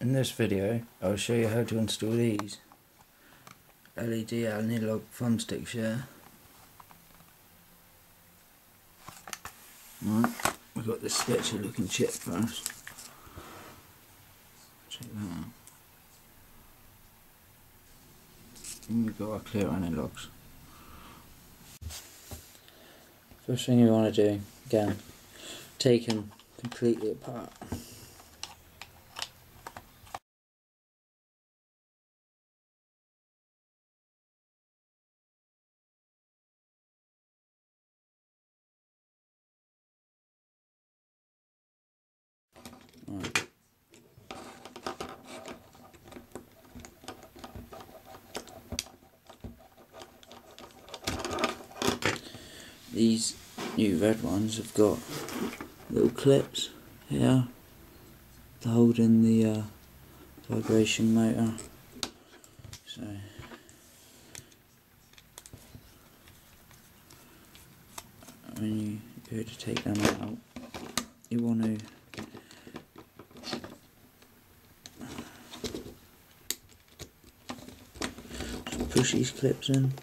In this video, I'll show you how to install these LED analog thumbsticks here. Right, we've got this sketchy looking chip first. Check that out. And we've got our clear analogs. First thing you want to do, again, take them completely apart. Right. These new red ones have got little clips here to hold in the vibration motor. So when you go to take them out, you want to push these clips in.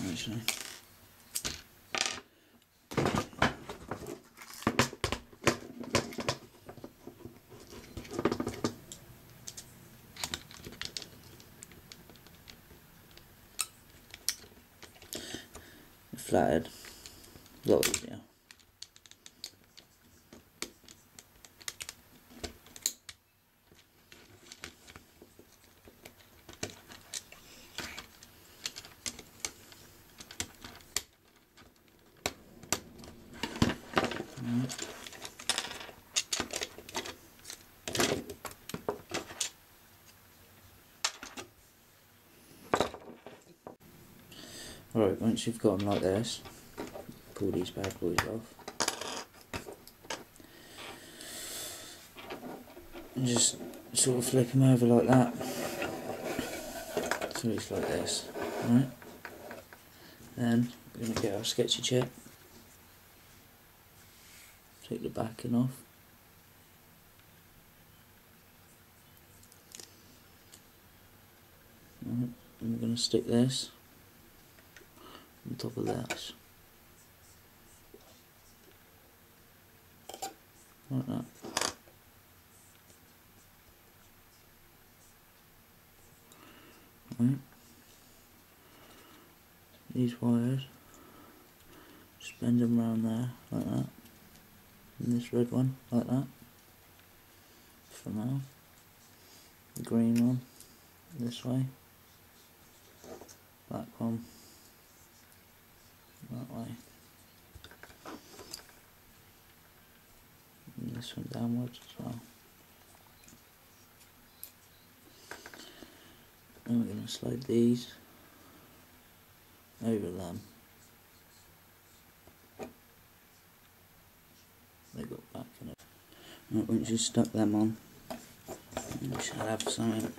Actually. Flattered. A lot easier. Right, once you've got them like this, pull these bad boys off. And just sort of flip them over like that. So it's like this, right? Then we're going to get our sketchy chip. Take the backing off. Right, and we're going to stick this on top of this, like that. Right. These wires, just bend them around there, like that, and this red one, like that, for now. The green one, this way, black one, that way, and this one downwards as well. And we're going to slide these over them. They got back in it. Right, once you've stuck them on, you should have something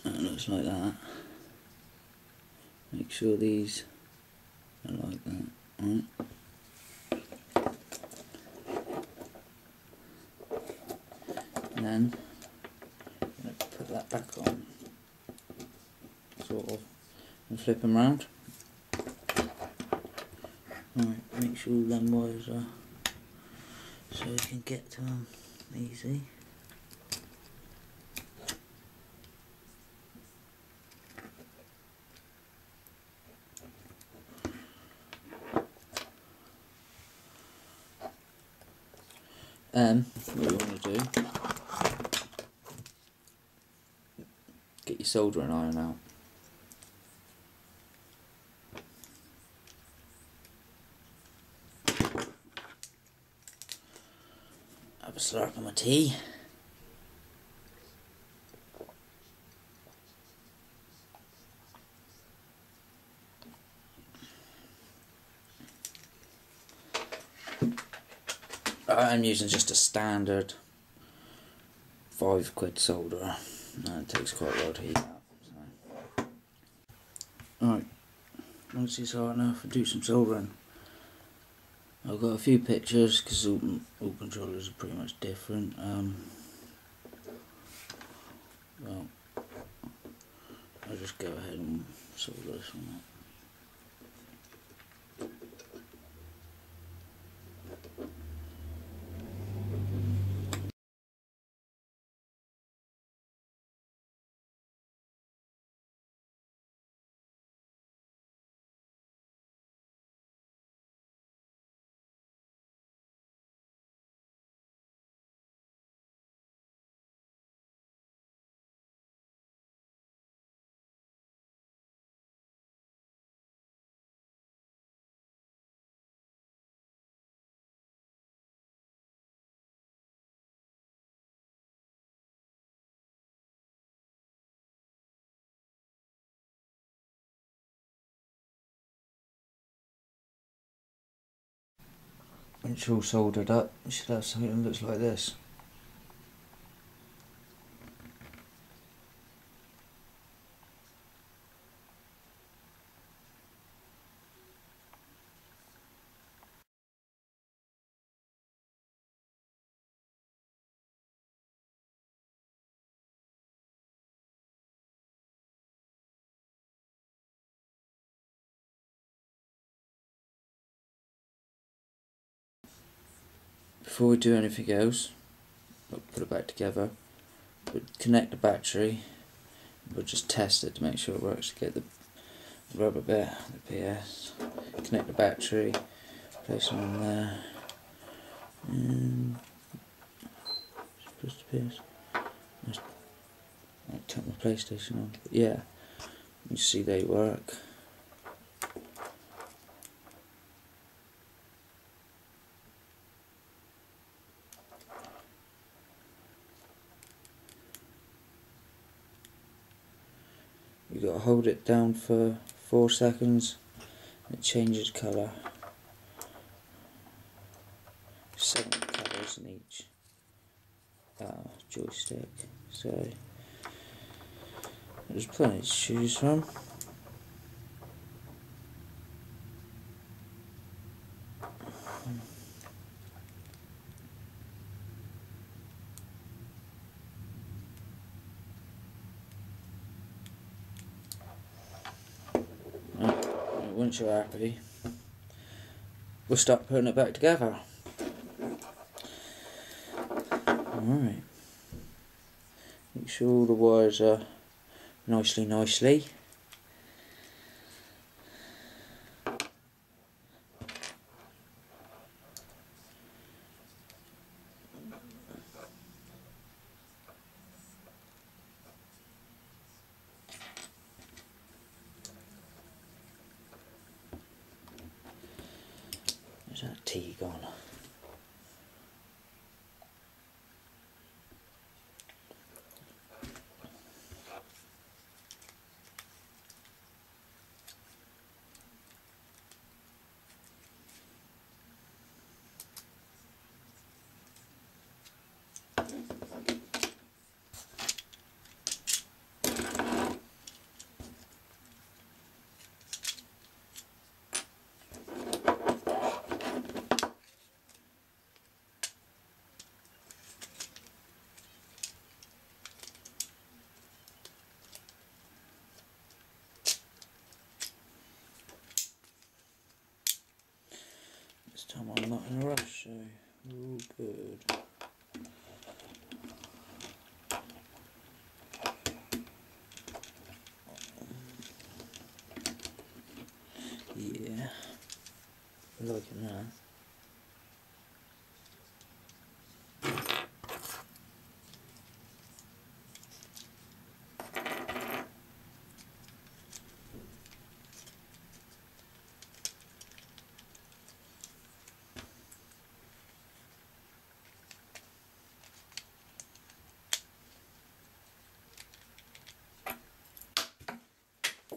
that looks like that. Make sure these are like that, right? And then I'm going to put that back on, sort of, and flip them round. Right, make sure all them wires are so you can get to them easy. What you want to do, get your soldering iron out. Have a slurp of my tea. I'm using just a standard £5 solderer, and it takes quite a while to heat up. So. Alright, once it's hot enough, I'll do some soldering. I've got a few pictures because all controllers are pretty much different. Well, I'll just go ahead and solder this one up. When it's all soldered up, you should have something that looks like this. Before we do anything else, we'll put it back together. We'll connect the battery. We'll just test it to make sure it works. Get the rubber bit, the PS, connect the battery, place it on there, and push the PS. I turn my PlayStation on. But yeah, you see they work. You got to hold it down for 4 seconds. It changes colour. 7 colours in each joystick. So there's plenty to choose from. Once you're happy, we'll start putting it back together. Alright. Make sure all the wires are nicely. Where's that T gone? This time I'm not in a rush, so we're all good. Yeah, I'm liking that.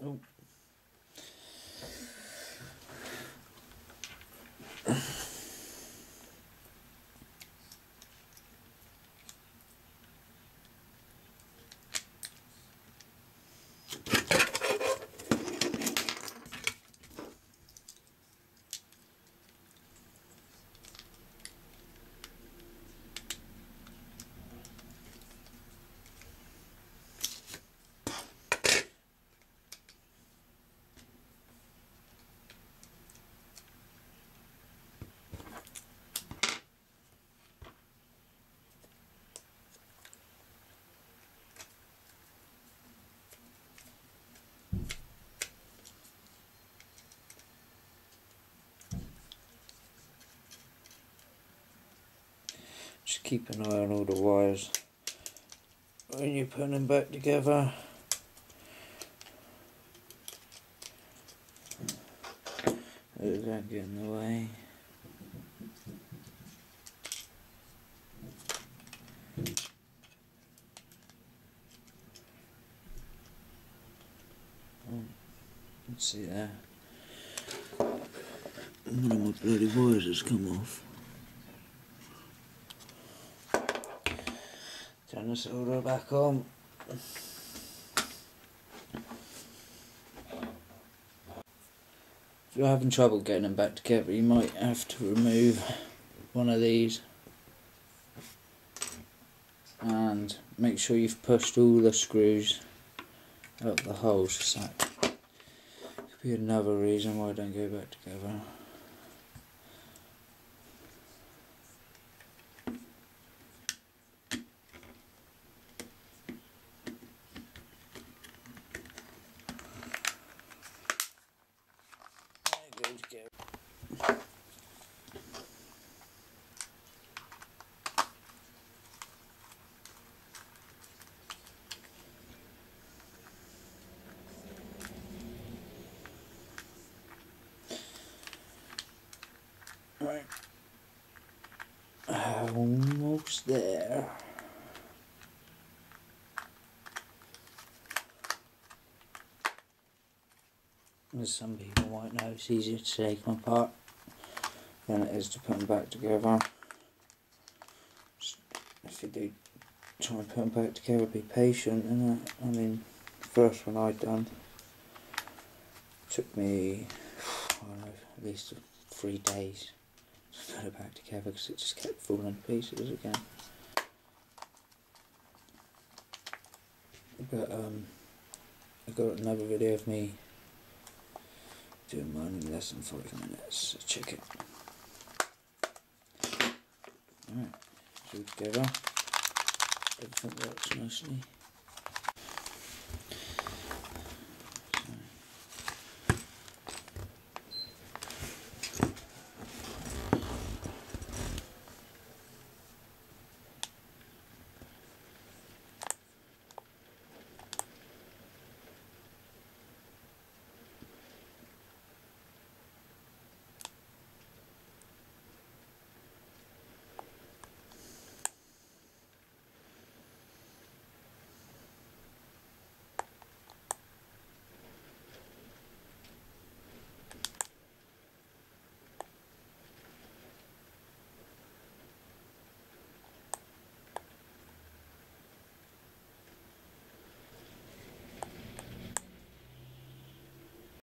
Oh. keep an eye on all the wires when you put them back together. Let that get in the way. Let's see there. One of my bloody wires has come off. Turn the solder back on. If you're having trouble getting them back together, you might have to remove one of these and make sure you've pushed all the screws out the holes. So that could be another reason why they don't go back together. Right, almost there. As some people might know, it's easier to take them apart than it is to put them back together. If you do try and put them back together, be patient. And I mean, the first one I'd done took me, I don't know, at least 3 days to put it back together because it just kept falling to pieces again. But I got another video of me doing mine in less than 5 minutes, so check it. Alright, it's all together. Everything works nicely.